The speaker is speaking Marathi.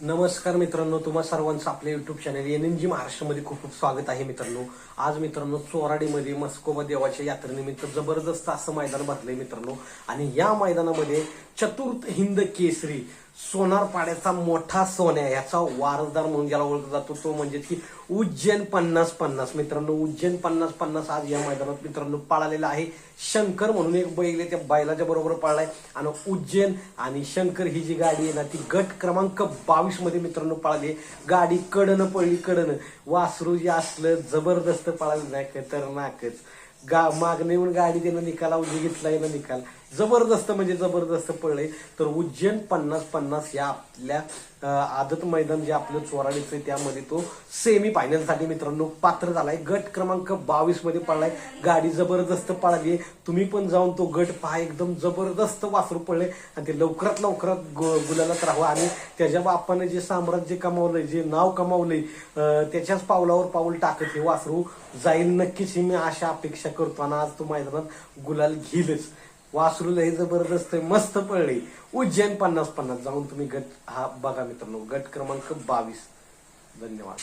नमस्कार मित्रांनो, तुम्हा सर्वांचं आपल्या युट्यूब चॅनल NNG महाराष्ट्रामध्ये खूप खूप स्वागत आहे मित्रांनो. आज मित्रांनो चोराडीमध्ये मस्कोबा देवाच्या यात्रेनिमित्त जबरदस्त असं मैदान भरलंय मित्रांनो. आणि या मैदानामध्ये चतुर्थ हिंद केसरी सोनार पाड्याचा मोठा सोन्या याचा वारसदार म्हणून ज्याला ओळखला जातो तो म्हणजे की उज्जैन 50-50 मित्रांनो. उज्जैन 50-50 आज या मैदानात मित्रांनो पळालेला आहे. शंकर म्हणून एक बैल आहे, त्या बैलाच्या बरोबर पळलाय. आणि उज्जैन आणि शंकर ही जी गाडी आहे ना ती गट क्रमांक 22 मध्ये मित्रांनो पळाली. गाडी कडनं पळली, कडनं वासरू जे असलं जबरदस्त पळाली नाही खतरनाकच. मागणे येऊन गाडी त्यानं निकाला घेतलाय ना निकाल जबरदस्त म्हणजे जबरदस्त पळले. तर उज्जैन 50-50 या आपल्या आदत मैदान जे आपलं चोराडीचं त्यामध्ये तो सेमी फायनल साठी मित्रांनो पात्र झालाय. गट क्रमांक 22 मध्ये पळलाय. गाडी जबरदस्त पळाली. तुम्ही पण जाऊन तो गट पहा, एकदम जबरदस्त वासरू पळले आणि ते लवकरात लवकरात गुलालात राहावं आणि त्याच्या बापाने जे साम्राज्य कमावलंय, जे नाव कमावलंय, त्याच्याच पावलावर पाऊल टाकत हे वासरू जाईल नक्कीच ही मी आशा अपेक्षा करतो. आणि आज तो मैदानात गुलाल घेईलच. वासरू लय जबरदस्त मस्त पळले. उज्जैन 50-50 जाऊन तुम्ही गट हा बघा मित्रांनो, गट क्रमांक 22. धन्यवाद.